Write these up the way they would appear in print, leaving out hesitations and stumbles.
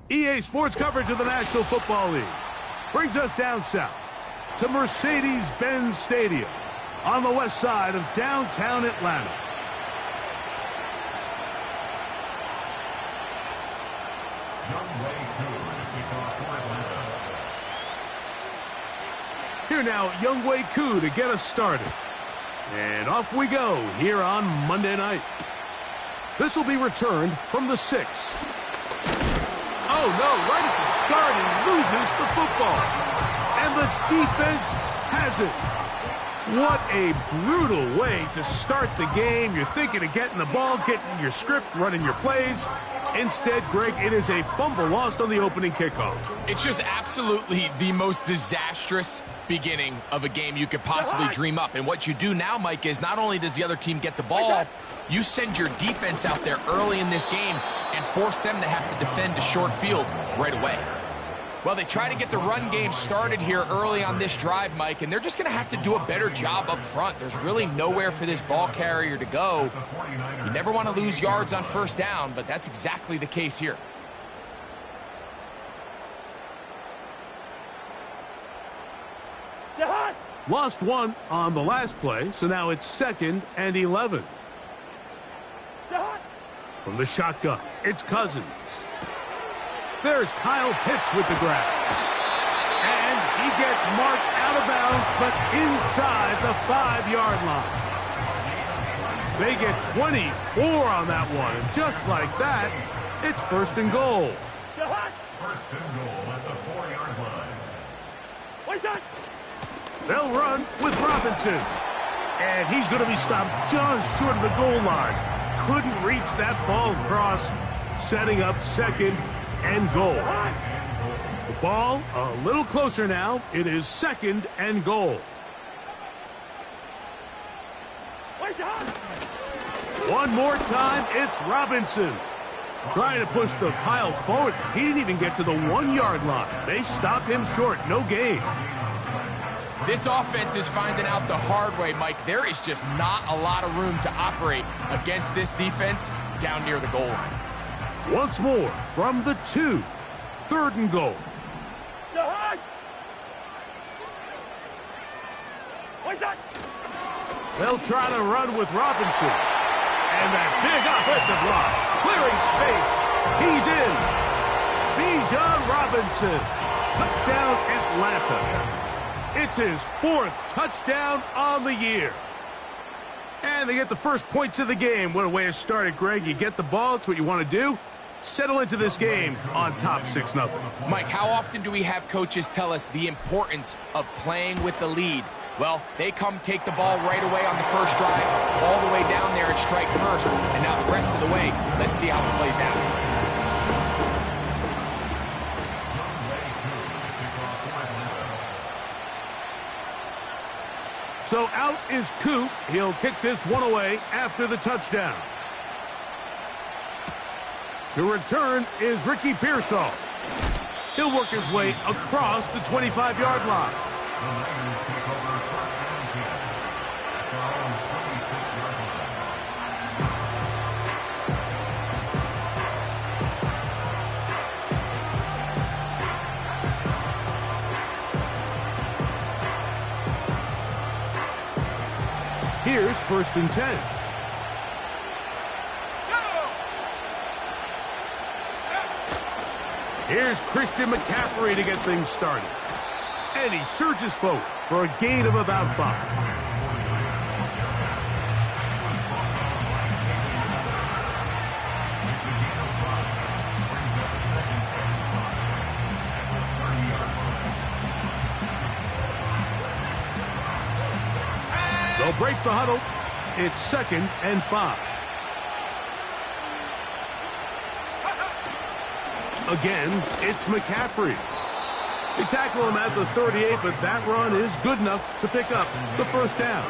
EA Sports coverage of the National Football League brings us down south to Mercedes-Benz Stadium on the west side of downtown Atlanta. Here now, Younghoe Koo to get us started. And off we go here on Monday night. This will be returned from the 6. Oh, no, right at the start, he loses the football. And the defense has it. What a brutal way to start the game. You're thinking of getting the ball, getting your script, running your plays. Instead, Greg, it is a fumble lost on the opening kickoff. It's just absolutely the most disastrous beginning of a game you could possibly dream up. And what you do now, Mike, is not only does the other team get the ball, you send your defense out there early in this game and force them to have to defend a short field right away. Well, they try to get the run game started here early on this drive, Mike, and they're just going to have to do a better job up front. There's really nowhere for this ball carrier to go. You never want to lose yards on first down, but that's exactly the case here. Lost one on the last play, so now it's 2nd and 11. From the shotgun, it's Cousins. There's Kyle Pitts with the grab. And he gets marked out of bounds, but inside the 5-yard line. They get 24 on that one, and just like that, it's 1st and goal. 1st and goal at the 4-yard line. They'll run with Robinson. And he's going to be stopped just short of the goal line. Couldn't reach that ball across, setting up 2nd and goal. The ball a little closer now. It is 2nd and goal. One more time, it's Robinson. Trying to push the pile forward. He didn't even get to the 1-yard line. They stopped him short. No gain. This offense is finding out the hard way, Mike. There is just not a lot of room to operate against this defense down near the goal line. Once more from the 2. 3rd and goal. They'll try to run with Robinson. And that big offensive line. Clearing space. He's in. Bijan Robinson. Touchdown Atlanta. It's his 4th touchdown on the year. And they get the first points of the game. What a way to start it, Greg. You get the ball. It's what you want to do. Settle into this game on top 6-0. Mike, how often do we have coaches tell us the importance of playing with the lead? Well, they come take the ball right away on the first drive, all the way down there and strike first. And now the rest of the way, let's see how it plays out. So out is Coop. He'll kick this one away after the touchdown. To return is Ricky Pearsall. He'll work his way across the 25-yard line. Here's 1st and 10. Here's Christian McCaffrey to get things started. And he surges forward for a gain of about 5. They'll break the huddle. It's 2nd and 5. Again, it's McCaffrey. They tackle him at the 38, but that run is good enough to pick up the 1st down.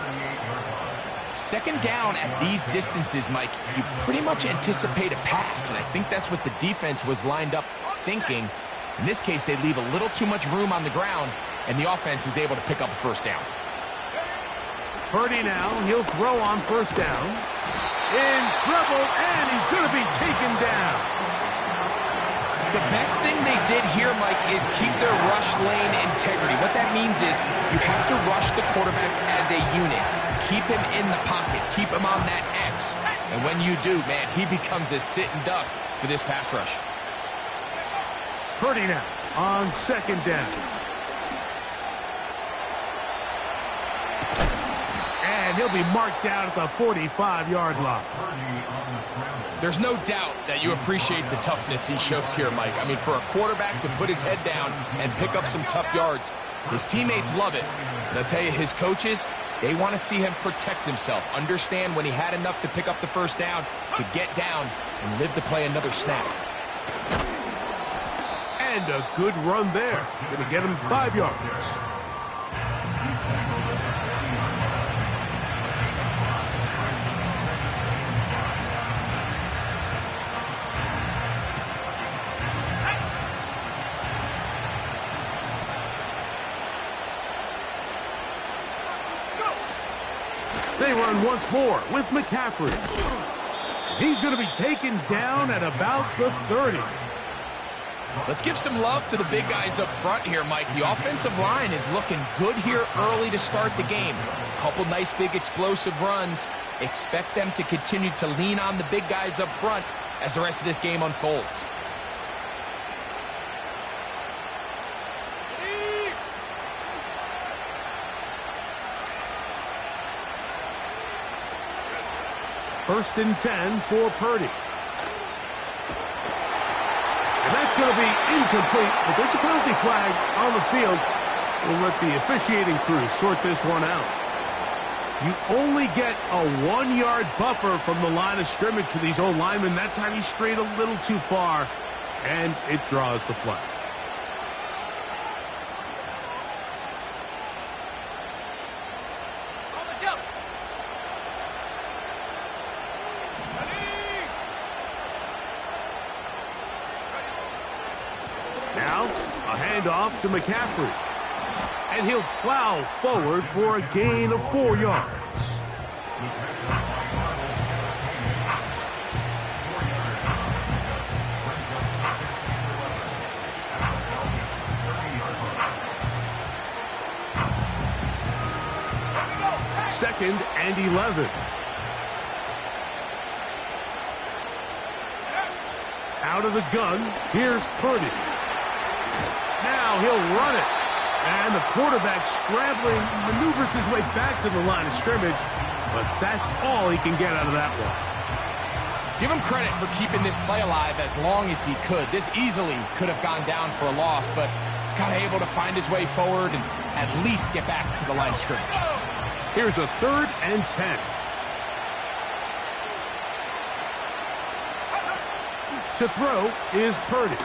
2nd down at these distances, Mike, you pretty much anticipate a pass, and I think that's what the defense was lined up thinking. In this case, they leave a little too much room on the ground, and the offense is able to pick up a 1st down. Purdy now, he'll throw on 1st down. In trouble, and he's going to be taken down. The best thing they did here, Mike, is keep their rush lane integrity. What that means is you have to rush the quarterback as a unit. Keep him in the pocket. Keep him on that X. And when you do, man, he becomes a sitting duck for this pass rush. Purdy now on second down. And he'll be marked down at the 45-yard line. There's no doubt that you appreciate the toughness he shows here, Mike. I mean, for a quarterback to put his head down and pick up some tough yards, his teammates love it. And I'll tell you, his coaches, they want to see him protect himself, understand when he had enough to pick up the first down, to get down and live to play another snap. And a good run there. Going to get him 5 yards. They run once more with McCaffrey. He's going to be taken down at about the 30. Let's give some love to the big guys up front here, Mike. The offensive line is looking good here early to start the game. A couple nice big explosive runs. Expect them to continue to lean on the big guys up front as the rest of this game unfolds. First and 10 for Purdy. And that's going to be incomplete, but there's a penalty flag on the field. We'll let the officiating crew sort this one out. You only get a 1-yard buffer from the line of scrimmage for these old linemen. That time he strayed a little too far, and it draws the flag. Now, a handoff to McCaffrey. And he'll plow forward for a gain of 4 yards. Second and 11. Out of the gun, here's Purdy. Now he'll run it. And the quarterback scrambling, maneuvers his way back to the line of scrimmage. But that's all he can get out of that one. Give him credit for keeping this play alive as long as he could. This easily could have gone down for a loss, but he's kind of able to find his way forward and at least get back to the line of scrimmage. Here's a 3rd and 10. To throw is Purdy.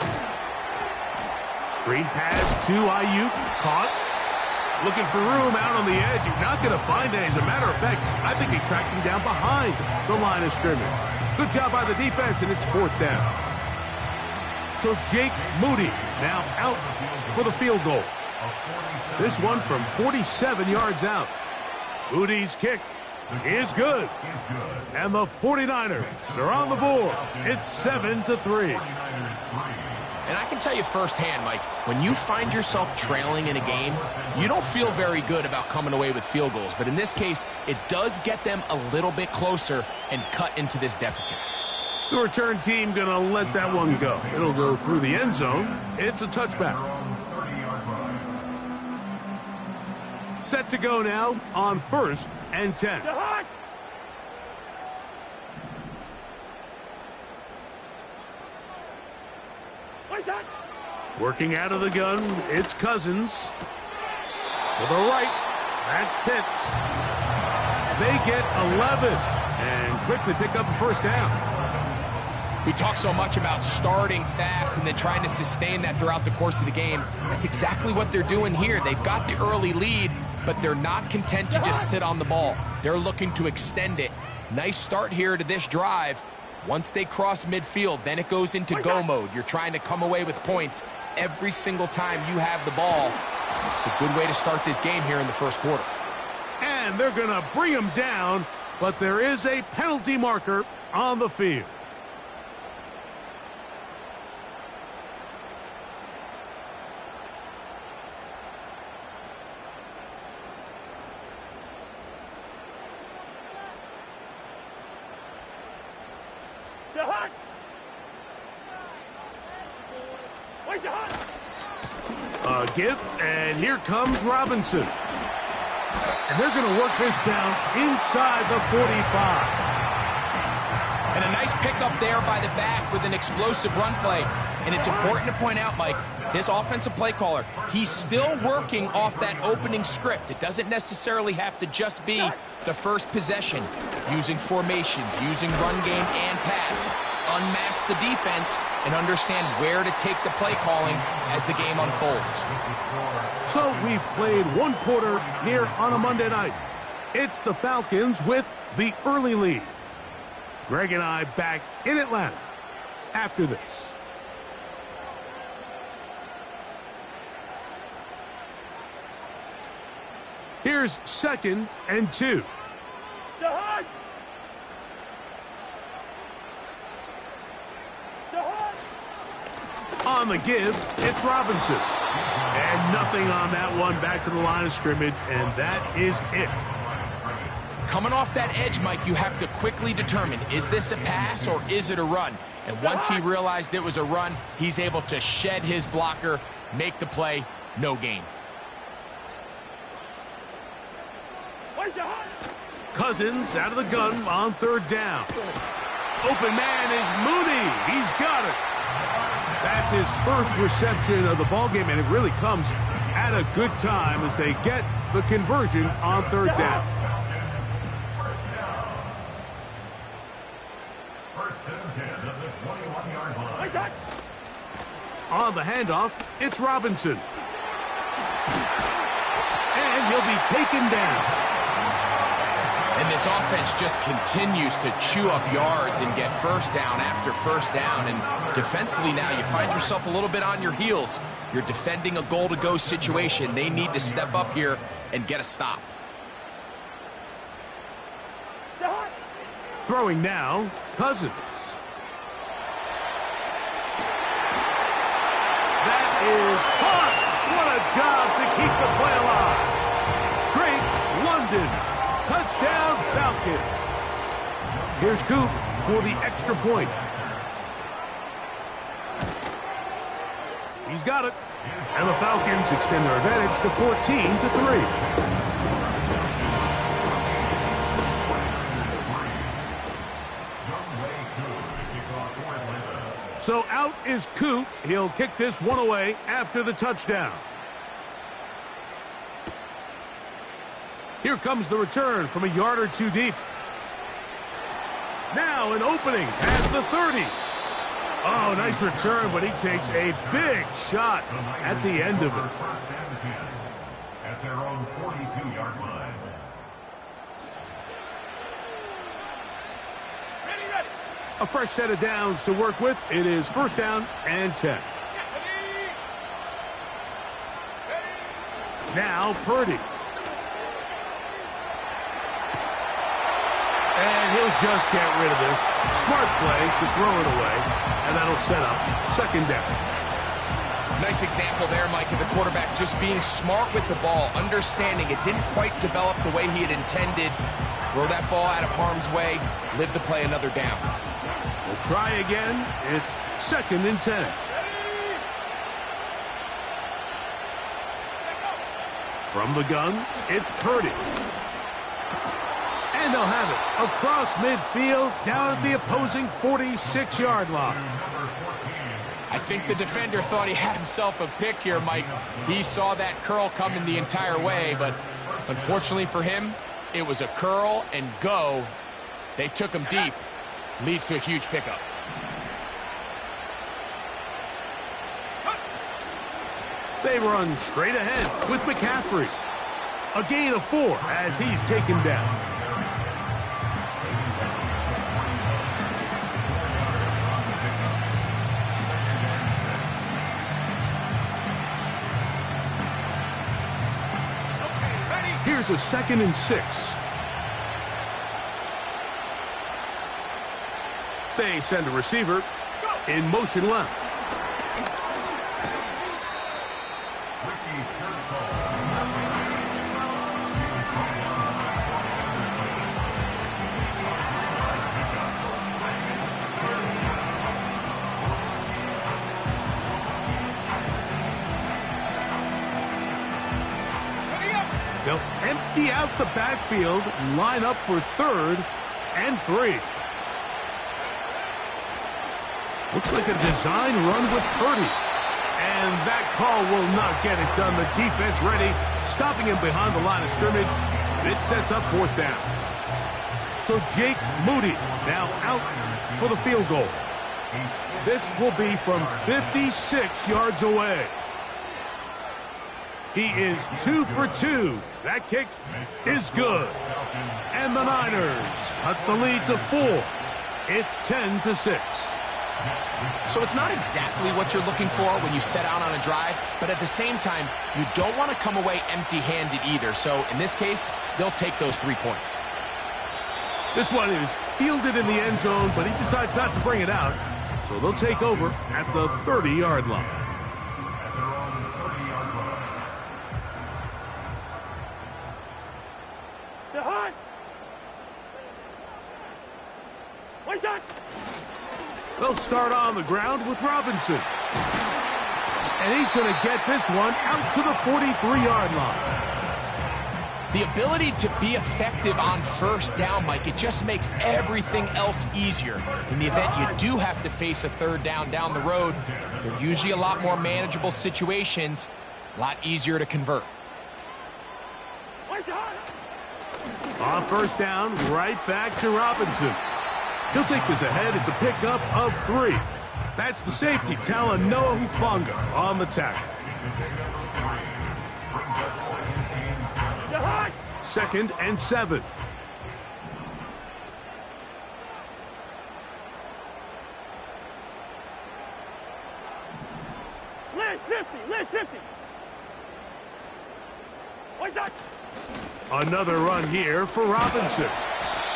Screen pass to Ayuk. Caught. Looking for room out on the edge. You're not going to find it. As a matter of fact, I think he tracked him down behind the line of scrimmage. Good job by the defense, and it's 4th down. So Jake Moody now out for the field goal. This one from 47 yards out. Moody's kick is good. And the 49ers are on the board. It's 7-3. And I can tell you firsthand, Mike, when you find yourself trailing in a game, you don't feel very good about coming away with field goals. But in this case, it does get them a little bit closer and cut into this deficit. The return team going to let that one go. It'll go through the end zone. It's a touchback. Set to go now on 1st and 10. Working out of the gun, it's Cousins. To the right, that's Pitts. They get 11 and quickly pick up a 1st down. We talk so much about starting fast and then trying to sustain that throughout the course of the game. That's exactly what they're doing here. They've got the early lead, but they're not content to just sit on the ball. They're looking to extend it. Nice start here to this drive. Once they cross midfield, then it goes into go mode. You're trying to come away with points every single time you have the ball. It's a good way to start this game here in the 1st quarter. And they're going to bring him down, but there is a penalty marker on the field. A give, and here comes Robinson. And they're going to work this down inside the 45. And a nice pickup there by the back with an explosive run play. And it's important to point out, Mike, this offensive play caller, he's still working off that opening script. It doesn't necessarily have to just be the first possession. Using formations, using run game and pass. Unmask the defense and understand where to take the play calling as the game unfolds. So we've played one quarter here on a Monday night. It's the Falcons with the early lead. Greg and I back in Atlanta after this. Here's 2nd and 2. On the give, it's Robinson. And nothing on that one, back to the line of scrimmage, and that is it. Coming off that edge, Mike, you have to quickly determine, is this a pass or is it a run? And once he realized it was a run, he's able to shed his blocker, make the play, no gain. Cousins out of the gun on 3rd down. Open man is Mooney. He's got it. That's his first reception of the ballgame, and it really comes at a good time as they get the conversion on 3rd down. On the handoff, it's Robinson. And he'll be taken down. And this offense just continues to chew up yards and get first down after first down. And defensively now, you find yourself a little bit on your heels. You're defending a goal-to-go situation. They need to step up here and get a stop. Throwing now, Cousins. That is caught. What a job to keep the play alive. Drake London. Touchdown, Falcons. Here's Coop for the extra point. He's got it. And the Falcons extend their advantage to 14-3. So out is Coop. He'll kick this one away after the touchdown. Here comes the return from a yard or two deep. Now an opening at the 30. Oh, nice return, but he takes a big shot at the end of it. At their own 42-yard line. A fresh set of downs to work with. It is 1st down and 10. Now Purdy. And he'll just get rid of this. Smart play to throw it away. And that'll set up 2nd down. Nice example there, Mike, of the quarterback just being smart with the ball, understanding it didn't quite develop the way he had intended. Throw that ball out of harm's way, live to play another down. We'll try again. It's 2nd and 10. From the gun, it's Purdy. And they'll have it across midfield down at the opposing 46-yard line. I think the defender thought he had himself a pick here, Mike. He saw that curl coming the entire way, but unfortunately for him, it was a curl and go. They took him deep. Leads to a huge pickup. They run straight ahead with McCaffrey. A gain of 4 as he's taken down. Here's a 2nd and 6. They send a receiver in motion left. empty out the backfield, line up for 3rd and 3. Looks like a design run with Purdy. And that call will not get it done. The defense ready, stopping him behind the line of scrimmage. And it sets up 4th down. So Jake Moody now out for the field goal. This will be from 56 yards away. He is 2 for 2. That kick is good. And the Niners cut the lead to 4. It's 10-6. So it's not exactly what you're looking for when you set out on a drive, but at the same time, you don't want to come away empty-handed either. So in this case, they'll take those 3 points. This one is fielded in the end zone, but he decides not to bring it out. So they'll take over at the 30-yard line. At their own 30-yard line. They'll start on the ground with Robinson. And he's going to get this one out to the 43-yard line. The ability to be effective on 1st down, Mike, it just makes everything else easier. In the event you do have to face a 3rd down the road, they're usually a lot more manageable situations, a lot easier to convert. On 1st down, right back to Robinson. He'll take this ahead. It's a pickup of 3. That's the safety, Talanoa Hufanga, on the tackle. 2nd and 7. Another run here for Robinson.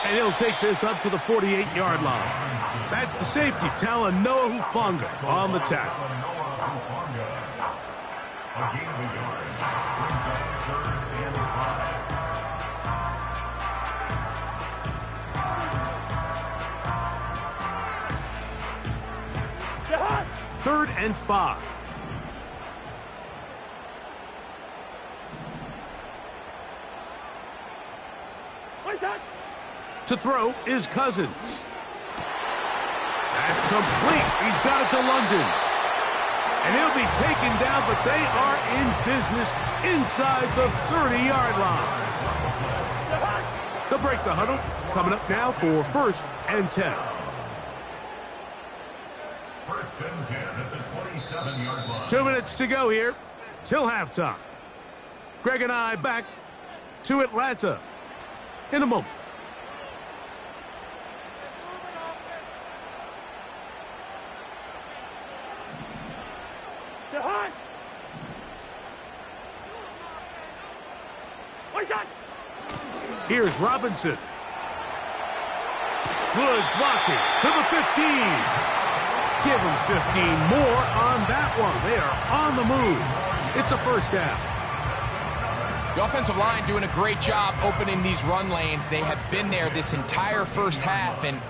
And he'll take this up to the 48-yard line. That's the safety, Talanoa Hufanga, on the tackle. Third and 5. To throw is Cousins. That's complete. He's got it to London. And he'll be taken down, but they are in business inside the 30-yard line. They'll break the huddle. Coming up now for 1st and 10. 1st and 10 at the 27-yard line. 2 minutes to go here till halftime. Greg and I back to Atlanta in a moment. Here's Robinson. Good blocking to the 15. Give him 15 more on that one. They are on the move. It's a 1st down. The offensive line doing a great job opening these run lanes. They have been there this entire 1st half, and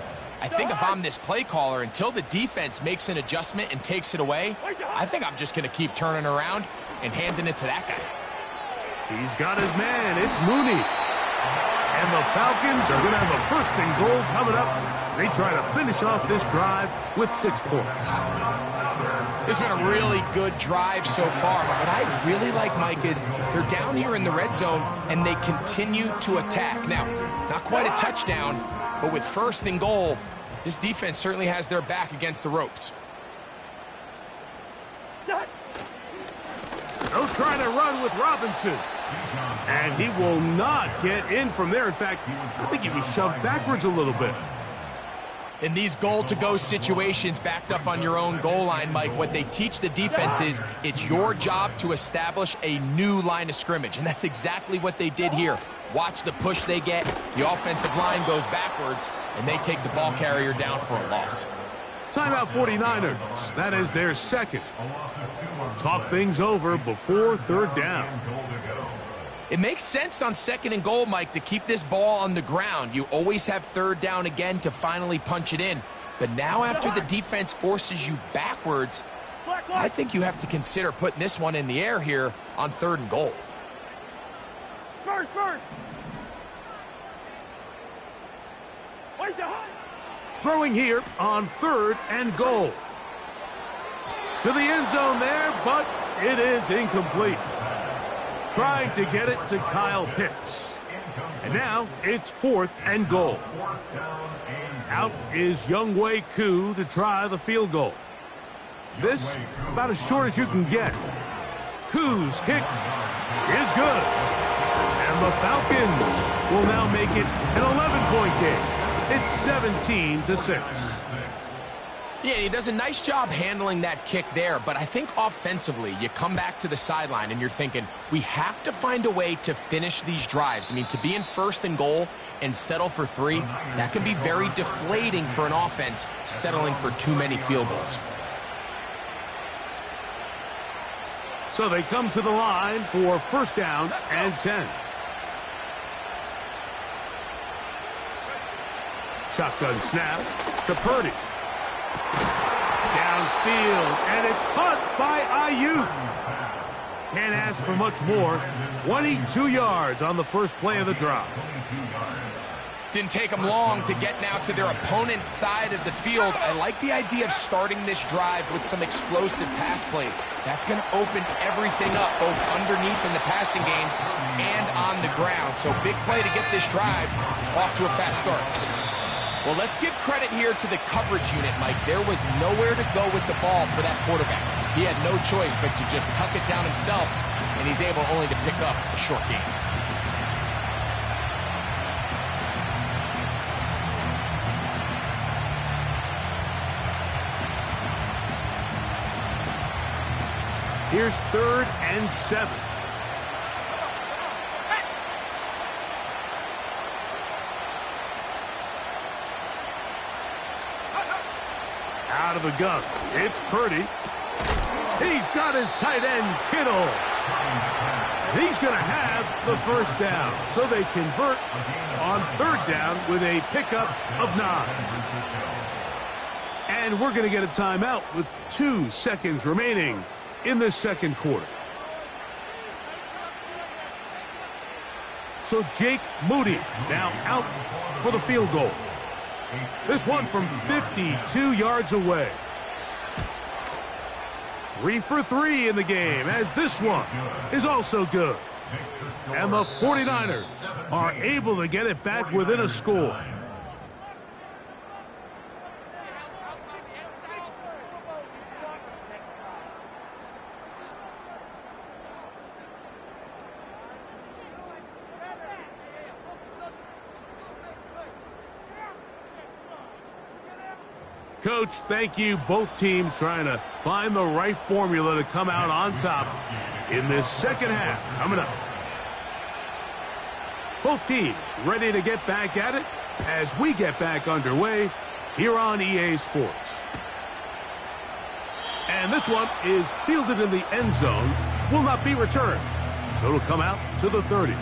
I think if I'm this play caller, until the defense makes an adjustment and takes it away, I think I'm just going to keep turning around and handing it to that guy. He's got his man. It's Mooney. And the Falcons are going to have a 1st and goal coming up. They try to finish off this drive with 6 points. It's been a really good drive so far, but what I really like, Mike, is they're down here in the red zone, and they continue to attack. Now, not quite a touchdown, but with 1st and goal, this defense certainly has their back against the ropes. They'll try to run with Robinson. And he will not get in from there. In fact, I think he was shoved backwards a little bit. In these goal-to-go situations backed up on your own goal line, Mike, what they teach the defense is it's your job to establish a new line of scrimmage, and that's exactly what they did here. Watch the push they get. The offensive line goes backwards, and they take the ball carrier down for a loss. Timeout 49ers. That is their 2nd. Talk things over before 3rd down. It makes sense on 2nd and goal, Mike, to keep this ball on the ground. You always have 3rd down again to finally punch it in. But now after the defense forces you backwards, I think you have to consider putting this one in the air here on 3rd and goal. Throwing here on 3rd and goal. To the end zone there, but it is incomplete. Trying to get it to Kyle Pitts. And now it's 4th and goal. Out is Younghoe Koo to try the field goal. This about as short as you can get. Koo's kick is good. And the Falcons will now make it an 11-point game. It's 17-6. Yeah, he does a nice job handling that kick there, but I think offensively, you come back to the sideline and you're thinking, we have to find a way to finish these drives. I mean, to be in 1st and goal and settle for 3, that can be very deflating for an offense settling for too many field goals. So they come to the line for 1st down and 10. Shotgun snap to Purdy. Downfield, and it's caught by Ayuk. Can't ask for much more. 22 yards on the first play of the drive. Didn't take them long to get now to their opponent's side of the field. I like the idea of starting this drive with some explosive pass plays. That's going to open everything up, both underneath in the passing game and on the ground. So big play to get this drive off to a fast start. Well, let's give credit here to the coverage unit, Mike. There was nowhere to go with the ball for that quarterback. He had no choice but to just tuck it down himself, and he's able only to pick up a short gain. Here's 3rd and 7. Out of the gun, it's Purdy. He's got his tight end, Kittle. He's going to have the 1st down. So they convert on 3rd down with a pickup of 9. And we're going to get a timeout with 2 seconds remaining in the 2nd quarter. So Jake Moody now out for the field goal. This one from 52 yards away. 3 for 3 in the game, as this one is also good. And the 49ers are able to get it back within a score. Coach, thank you. Both teams trying to find the right formula to come out on top in this 2nd half. Coming up. Both teams ready to get back at it as we get back underway here on EA Sports. And this one is fielded in the end zone, will not be returned. So it'll come out to the 30.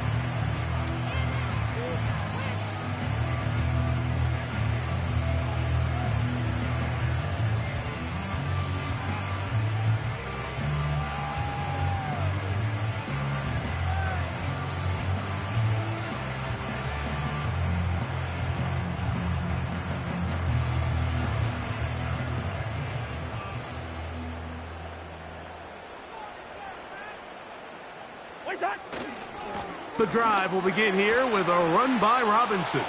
The drive will begin here with a run by Robinson.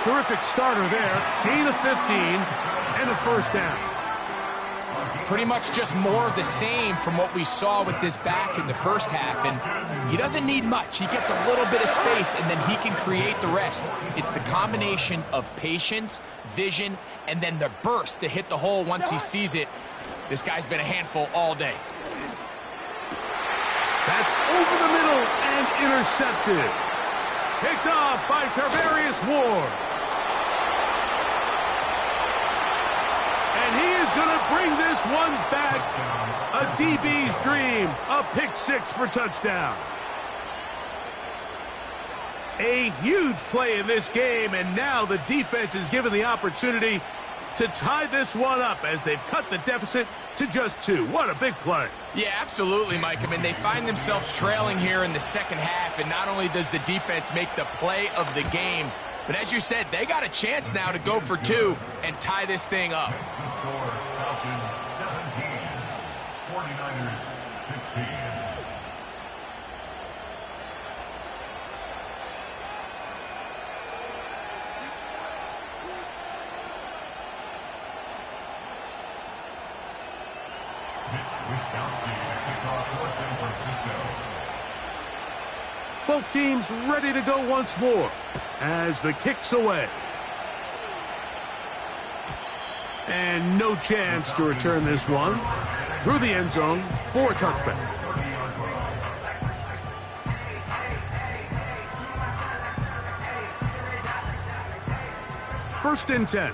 Terrific starter there. Gain of 15 and a 1st down. Pretty much just more of the same from what we saw with this back in the 1st half. And he doesn't need much. He gets a little bit of space, and then he can create the rest. It's the combination of patience, vision, and then the burst to hit the hole once he sees it. This guy's been a handful all day. That's over the middle and intercepted. Picked off by Tarvarius Ward. And he is going to bring this one back. A DB's dream. A pick 6 for touchdown. A huge play in this game, and now the defense is given the opportunity to tie this one up as they've cut the deficit to just 2. What a big play. Yeah, absolutely, Mike. I mean, they find themselves trailing here in the second half, and not only does the defense make the play of the game, but as you said, they got a chance now to go for 2 and tie this thing up. That's the score. Falcons 17, 49ers 16. Both teams ready to go once more as the kick's away. And no chance to return this one through the end zone for a touchback. First and 10.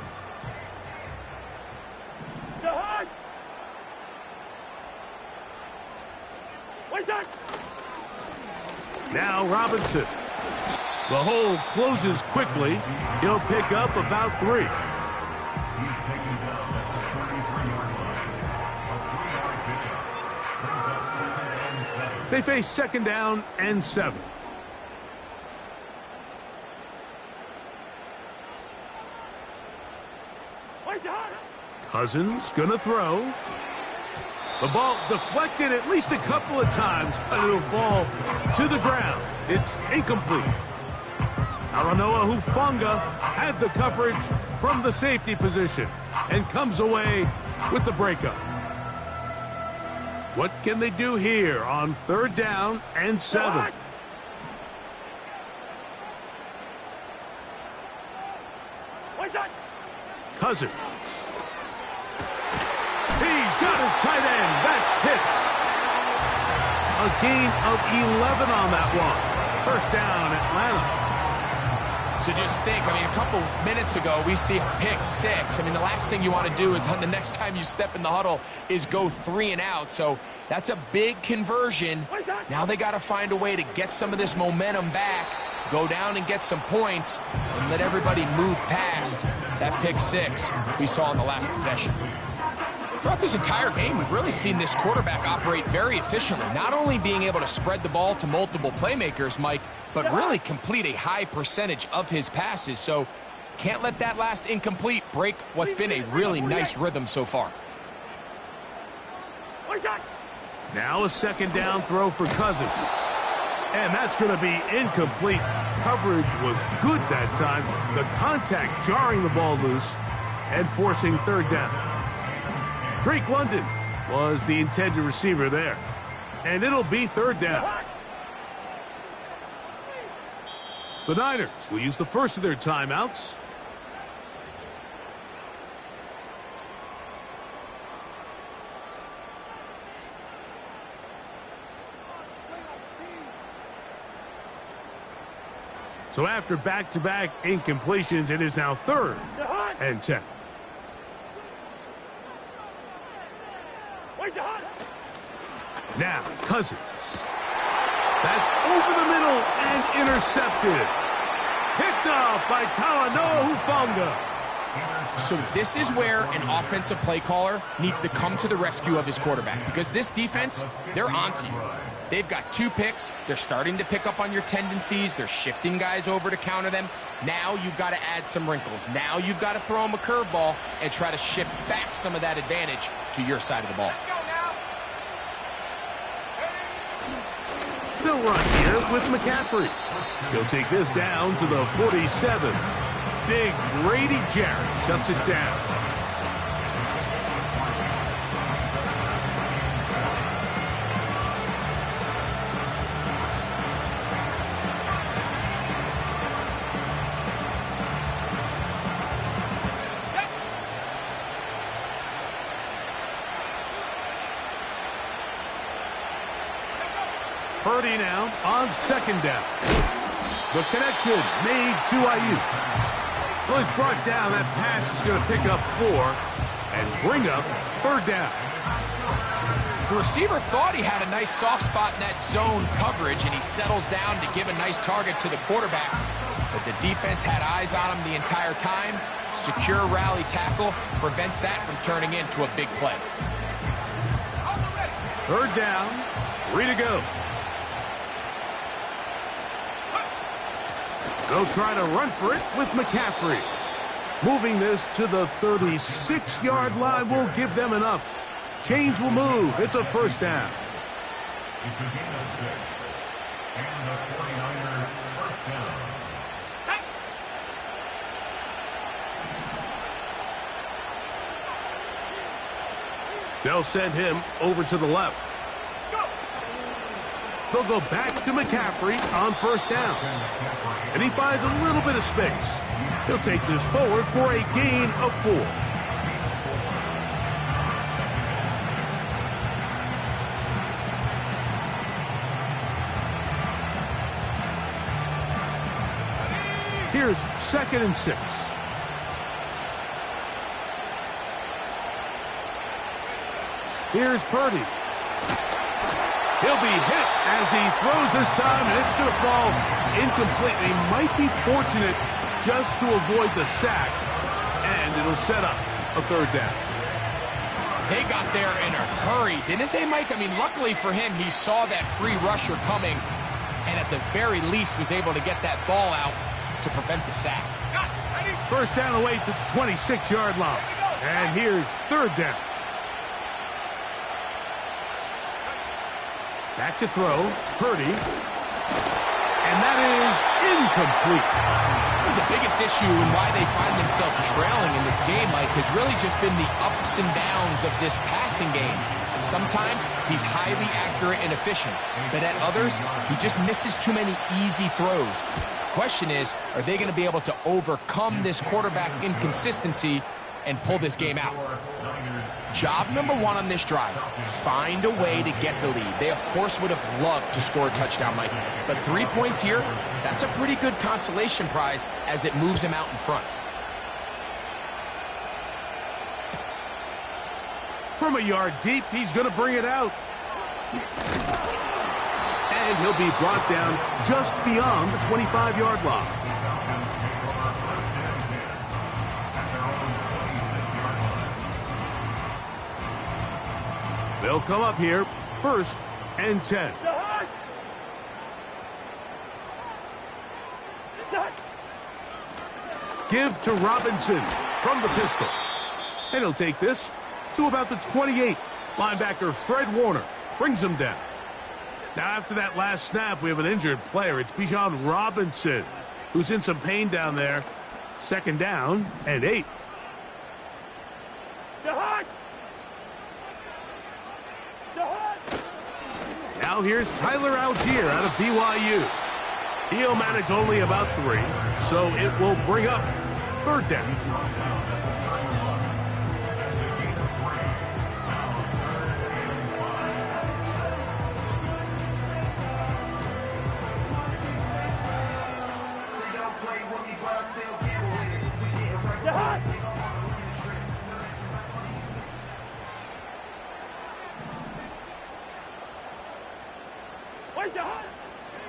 Now Robinson. The hole closes quickly. He'll pick up about 3. He's taken down at the 33-yard line. A 3-yard pickup brings up 2nd and 7. They face 2nd down and 7. Cousins gonna throw. The ball deflected at least a couple of times, but it'll fall to the ground. It's incomplete. Talanoa Hufanga had the coverage from the safety position and comes away with the breakup. What can they do here on 3rd down and 7? Cousins. He's got his tight end. That's Pitts. A gain of 11 on that one. 1st down, Atlanta. So just think, I mean, a couple minutes ago, we see a pick 6. I mean, the last thing you want to do is the next time you step in the huddle is go 3 and out. So that's a big conversion. Now they got to find a way to get some of this momentum back, go down and get some points, and let everybody move past that pick 6 we saw in the last possession. Throughout this entire game, we've really seen this quarterback operate very efficiently, not only being able to spread the ball to multiple playmakers, Mike, but really complete a high percentage of his passes. So can't let that last incomplete break what's been a really nice rhythm so far. Now a 2nd down throw for Cousins. And that's going to be incomplete. Coverage was good that time. The contact jarring the ball loose and forcing 3rd down. Drake London was the intended receiver there. And it'll be 3rd down. The Niners will use the first of their timeouts. So after back-to-back incompletions, it is now 3rd and 10. Now, Cousins. That's over the middle and intercepted. Picked off by Talanoa Hufanga. So this is where an offensive play caller needs to come to the rescue of his quarterback, because this defense, they're onto you. They've got 2 picks. They're starting to pick up on your tendencies. They're shifting guys over to counter them. Now you've got to add some wrinkles. Now you've got to throw them a curveball and try to shift back some of that advantage to your side of the ball. They'll run here with McCaffrey. He'll take this down to the 47. Big Grady Jarrett shuts it down. Purdy now on 2nd down. The connection made to Ayuk. Well, he's brought down. That pass is going to pick up 4 and bring up 3rd down. The receiver thought he had a nice soft spot in that zone coverage, and he settles down to give a nice target to the quarterback. But the defense had eyes on him the entire time. Secure rally tackle prevents that from turning into a big play. Third down, 3 to go. They'll try to run for it with McCaffrey. Moving this to the 36-yard line will give them enough. Chains will move. It's a first down. It's a gain of 6. And the 49ers first down. They'll send him over to the left. They'll go back to McCaffrey on first down. And he finds a little bit of space. He'll take this forward for a gain of 4. Here's 2nd and 6. Here's Purdy. He'll be hit as he throws this time, and it's going to fall incomplete. They might be fortunate just to avoid the sack, and it'll set up a third down. They got there in a hurry, didn't they, Mike? I mean, luckily for him, he saw that free rusher coming, and at the very least was able to get that ball out to prevent the sack. First down away to the 26-yard line. And here's third down. Back to throw, Purdy. And that is incomplete. The biggest issue and why they find themselves trailing in this game, Mike, has really just been the ups and downs of this passing game. And sometimes he's highly accurate and efficient, but at others, he just misses too many easy throws. Question is, are they going to be able to overcome this quarterback inconsistency and pull this game out? Job number 1 on this drive, find a way to get the lead. They, of course, would have loved to score a touchdown, Mike. But 3 points here, that's a pretty good consolation prize as it moves him out in front. From a yard deep, he's going to bring it out. And he'll be brought down just beyond the 25-yard line. They'll come up here, 1st and 10. Give to Robinson from the pistol. And he'll take this to about the 28. Linebacker Fred Warner brings him down. Now, after that last snap, we have an injured player. It's Bijan Robinson, who's in some pain down there. 2nd down and 8. Now here's Tyler Algier out of BYU. He'll manage only about 3, so it will bring up 3rd down.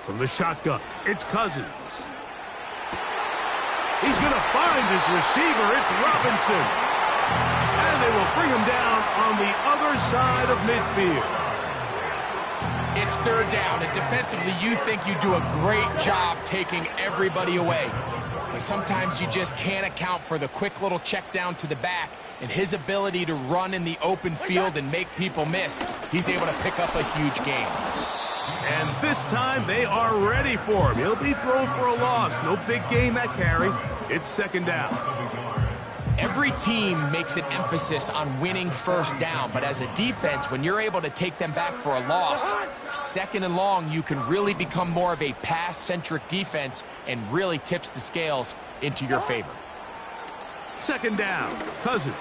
From the shotgun, it's Cousins. He's going to find his receiver. It's Robinson. And they will bring him down on the other side of midfield. It's 3rd down, and defensively you think you do a great job taking everybody away. But sometimes you just can't account for the quick little check down to the back and his ability to run in the open field and make people miss. He's able to pick up a huge gain. And this time they are ready for him. He'll be thrown for a loss. No big gain that carry. It's 2nd down. Every team makes an emphasis on winning first down, but as a defense, when you're able to take them back for a loss, 2nd and long, you can really become more of a pass-centric defense and really tips the scales into your favor. 2nd down, Cousins.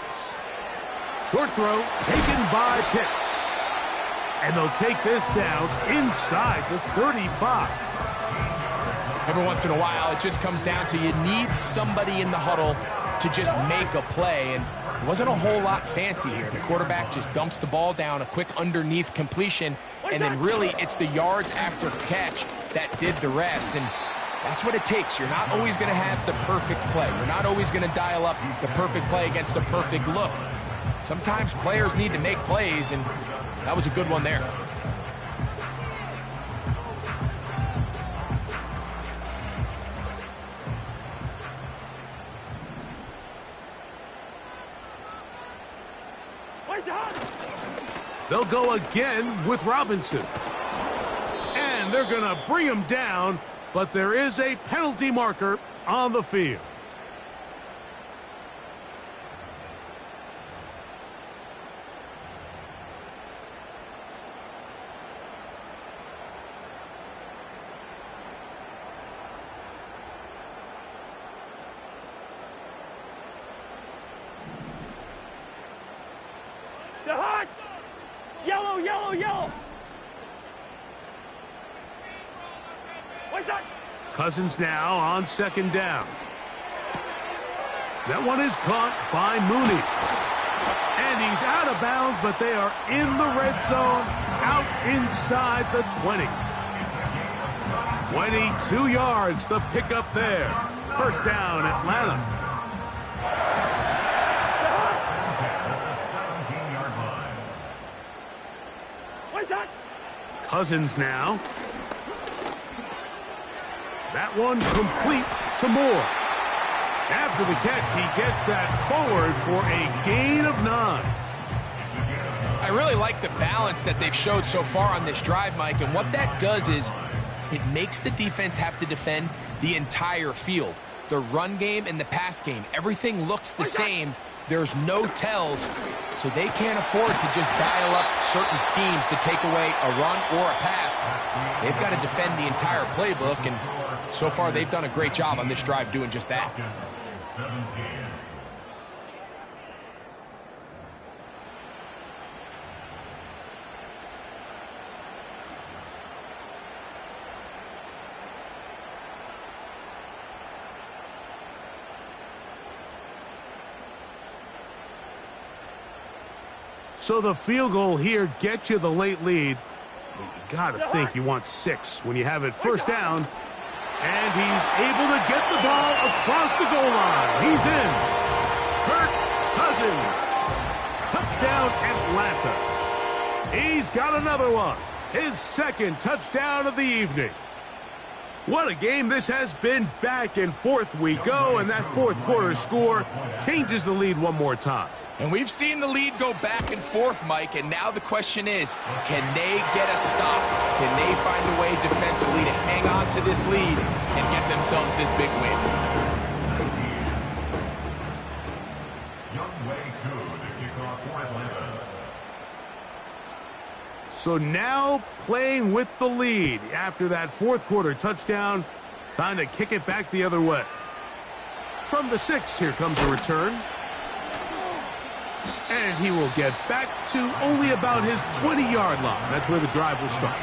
Short throw taken by Pitts. And they'll take this down inside the 35. Every once in a while, it just comes down to you need somebody in the huddle to just make a play, and it wasn't a whole lot fancy here. The quarterback just dumps the ball down, a quick underneath completion, and then really it's the yards after catch that did the rest, and that's what it takes. You're not always going to have the perfect play. You're not always going to dial up the perfect play against the perfect look. Sometimes players need to make plays, and that was a good one there. They'll go again with Robinson. And they're going to bring him down, but there is a penalty marker on the field. Yellow, yellow, yellow. What's that? Cousins now on second down. That one is caught by Mooney. And he's out of bounds, but they are in the red zone, out inside the 20. 22 yards, the pickup there. First down, Atlanta. Cousins now. That one complete to Moore. After the catch, he gets that forward for a gain of 9. I really like the balance that they've showed so far on this drive, Mike, and what that does is it makes the defense have to defend the entire field. The run game and the pass game, everything looks the same. There's no tells, so they can't afford to just dial up certain schemes to take away a run or a pass. They've got to defend the entire playbook, and so far they've done a great job on this drive doing just that. So the field goal here gets you the late lead. You got to think you want 6 when you have it first down. And he's able to get the ball across the goal line. He's in. Kirk Cousins. Touchdown, Atlanta. He's got another one. His second touchdown of the evening. What a game this has been. Back and forth we go, and that fourth quarter score changes the lead one more time. And we've seen the lead go back and forth, Mike, and now the question is, can they get a stop? Can they find a way defensively to hang on to this lead and get themselves this big win? So now playing with the lead after that fourth quarter touchdown. Time to kick it back the other way. From the 6, here comes a return. And he will get back to only about his 20-yard line. That's where the drive will start.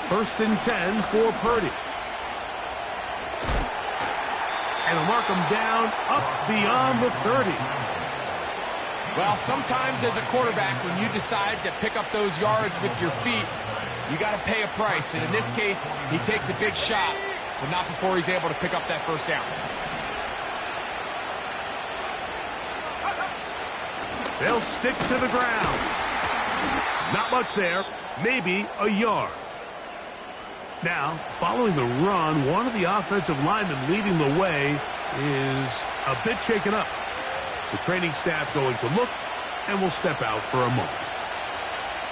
First and 10 for Purdy. And he'll mark him down up beyond the 30. Well, sometimes as a quarterback, when you decide to pick up those yards with your feet, you got to pay a price. And in this case, he takes a big shot, but not before he's able to pick up that first down. They'll stick to the ground. Not much there. Maybe a yard. Now, following the run, one of the offensive linemen leading the way is a bit shaken up. The training staff going to look and will step out for a moment.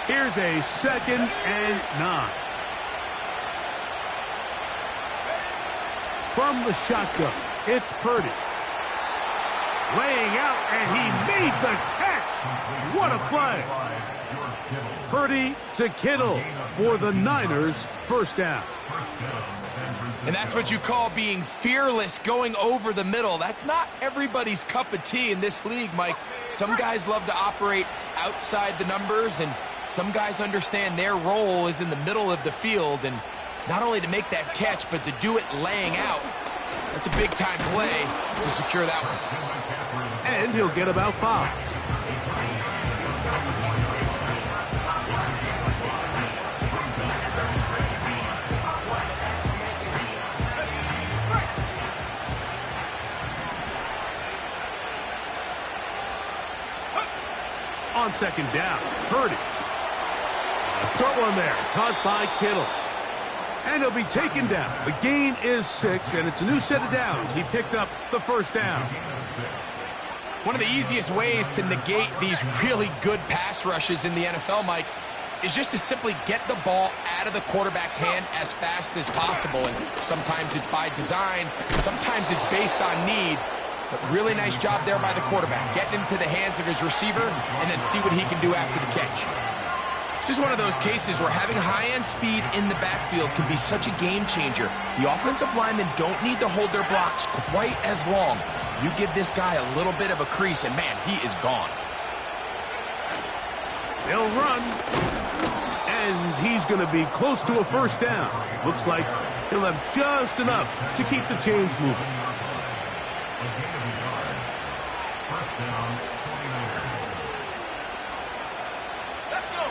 Here's a 2nd and 9. From the shotgun, it's Purdy. Laying out, and he made the catch. What a play. Purdy to Kittle for the Niners, first down. And that's what you call being fearless, going over the middle. That's not everybody's cup of tea in this league, Mike. Some guys love to operate outside the numbers, and some guys understand their role is in the middle of the field, and not only to make that catch, but to do it laying out. That's a big-time play to secure that one. And he'll get about 5. On second down, Purdy. A short one there, caught by Kittle. And he'll be taken down. The gain is 6, and it's a new set of downs. He picked up the first down. One of the easiest ways to negate these really good pass rushes in the NFL, Mike, is just to simply get the ball out of the quarterback's hand as fast as possible. And sometimes it's by design, sometimes it's based on need. But really nice job there by the quarterback, getting into the hands of his receiver and then see what he can do after the catch. This is one of those cases where having high-end speed in the backfield can be such a game changer. The offensive linemen don't need to hold their blocks quite as long. You give this guy a little bit of a crease, and man, he is gone. They'll run, and he's going to be close to a first down. Looks like he'll have just enough to keep the chains moving. First down, 49ers. Let's go.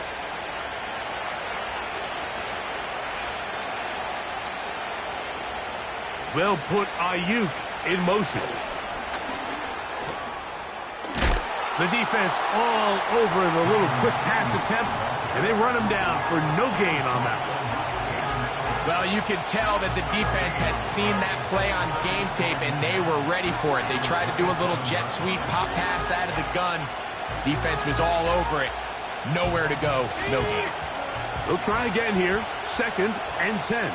They'll put Ayuk in motion. The defense all over the little quick pass attempt, and they run him down for no gain on that one. Well, you could tell that the defense had seen that play on game tape, and they were ready for it. They tried to do a little jet sweep pop pass out of the gun. Defense was all over it. Nowhere to go, no gain. They'll try again here, 2nd and 10.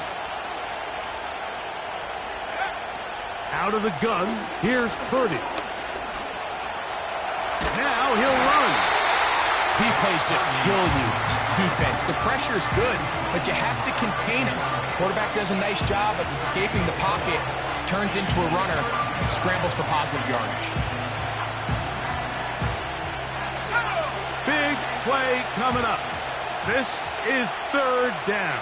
Out of the gun, here's Purdy. Now he'll run. These plays just kill you. Defense, the pressure's good, but you have to contain him. Quarterback does a nice job of escaping the pocket, turns into a runner, scrambles for positive yardage. Big play coming up. This is 3rd down.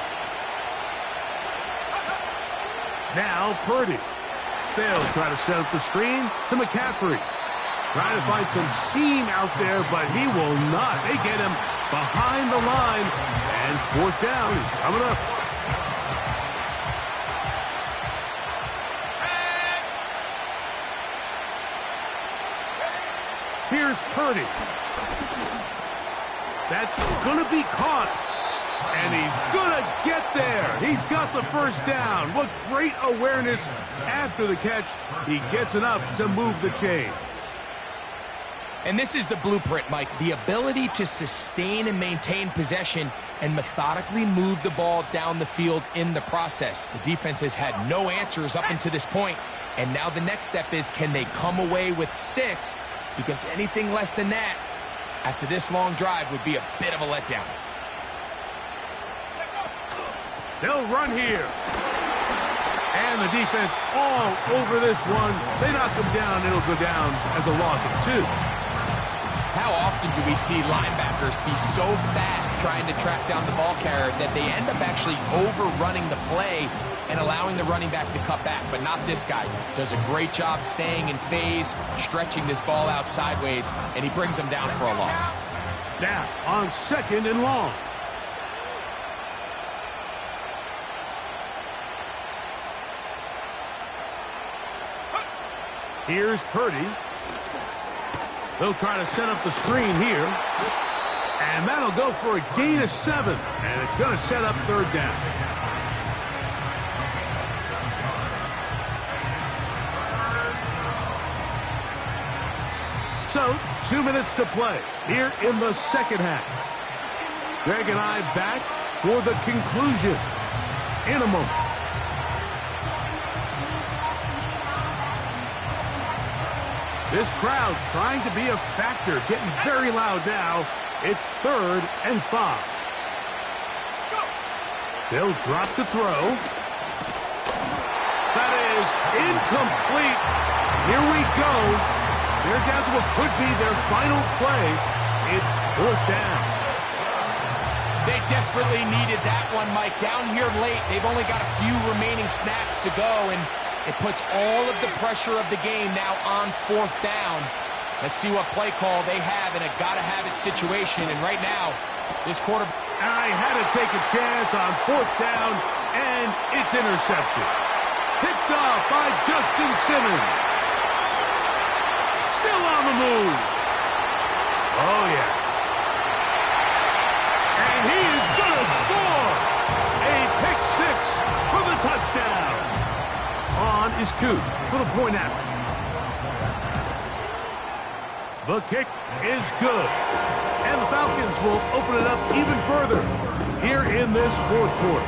Now Purdy. They'll try to set up the screen to McCaffrey. Trying to find some seam out there, but he will not. They get him behind the line, and 4th down is coming up. Here's Purdy. That's going to be caught, and he's going to get there. He's got the first down. What great awareness after the catch. He gets enough to move the chains. And this is the blueprint, Mike. The ability to sustain and maintain possession and methodically move the ball down the field in the process. The defense has had no answers up until this point, and now the next step is, can they come away with 6? Because anything less than that, after this long drive, would be a bit of a letdown. They'll run here. And the defense all over this one. They knock him down. It'll go down as a loss of 2. How often do we see linebackers be so fast trying to track down the ball carrier that they end up actually overrunning the play and allowing the running back to cut back? But not this guy. Does a great job staying in phase, stretching this ball out sideways, and he brings them down for a loss. Now on 2nd and long. Here's Purdy. They'll try to set up the screen here. And that'll go for a gain of 7. And it's going to set up 3rd down. So, 2 minutes to play here in the 2nd half. Greg and I back for the conclusion in a moment. This crowd trying to be a factor, getting very loud now. It's 3rd and 5. They'll drop to throw. That is incomplete. Here we go. They're down to what could be their final play. It's 4th down. They desperately needed that one, Mike. Down here late, they've only got a few remaining snaps to go, and It puts all of the pressure of the game now on 4th down. Let's see what play call they have in a gotta-have-it situation. And right now, this quarterback... I had to take a chance on 4th down, and it's intercepted. Picked off by Justin Simmons. Still on the move. Oh, yeah. And he is going to score. A pick 6 for the touchdown. On is Coot for the point after. The kick is good. And the Falcons will open it up even further here in this 4th quarter.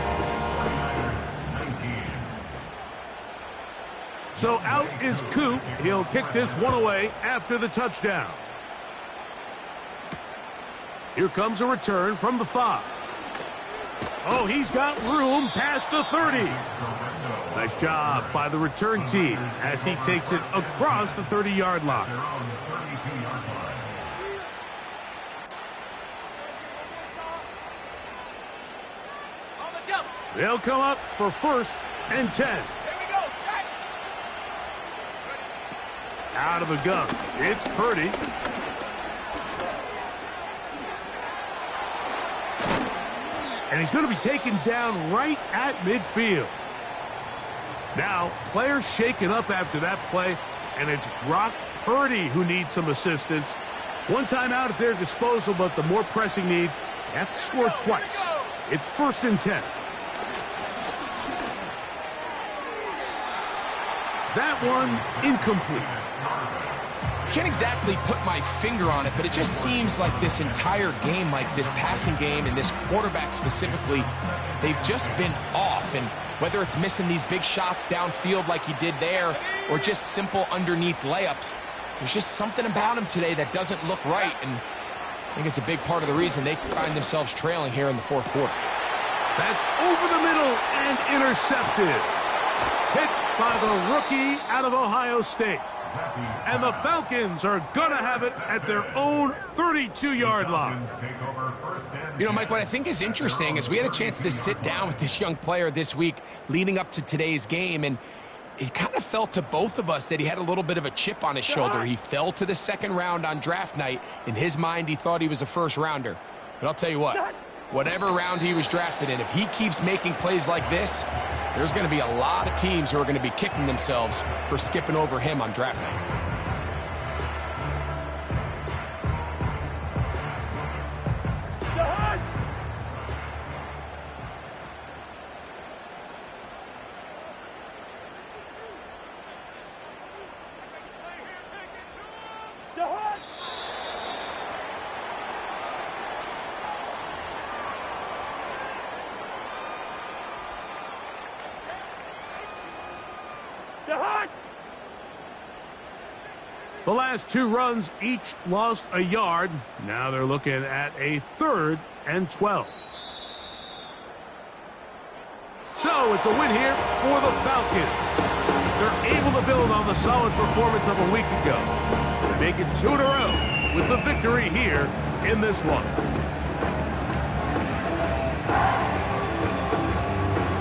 So out is Coop. He'll kick this one away after the touchdown. Here comes a return from the 5. Oh, he's got room past the 30. Nice job by the return team as he takes it across the 30-yard line. They'll come up for 1st and 10. Out of the gun. It's Purdy. And he's going to be taken down right at midfield. Now, players shaken up after that play, and it's Brock Purdy who needs some assistance. One timeout at their disposal, but the more pressing need, they have to score twice. It's 1st and 10. That one incomplete. Can't exactly put my finger on it, but it just seems like this entire game, like this passing game and this quarterback specifically, they've just been off. And whether it's missing these big shots downfield like he did there or just simple underneath layups, there's just something about him today that doesn't look right. And I think it's a big part of the reason they find themselves trailing here in the 4th quarter. That's over the middle and intercepted. Hit by the rookie out of Ohio State. And the Falcons are going to have it at their own 32-yard line. You know, Mike, what I think is interesting is we had a chance to sit down with this young player this week leading up to today's game, and it kind of felt to both of us that he had a little bit of a chip on his shoulder. He fell to the 2nd round on draft night. In his mind, he thought he was a 1st rounder. But I'll tell you what, whatever round he was drafted in, if he keeps making plays like this, there's going to be a lot of teams who are going to be kicking themselves for skipping over him on draft night. The last 2 runs each lost a yard. Now they're looking at a 3rd and 12. So it's a win here for the Falcons. They're able to build on the solid performance of a week ago. They make it 2 in a row with the victory here in this one.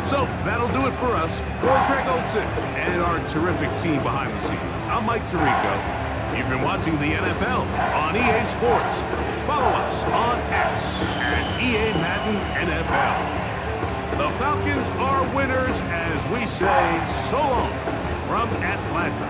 So that'll do it for us. For Greg Olson and our terrific team behind the scenes, I'm Mike Tirico. You've been watching the NFL on EA Sports. Follow us on X at EA Madden NFL. The Falcons are winners as we say so long from Atlanta.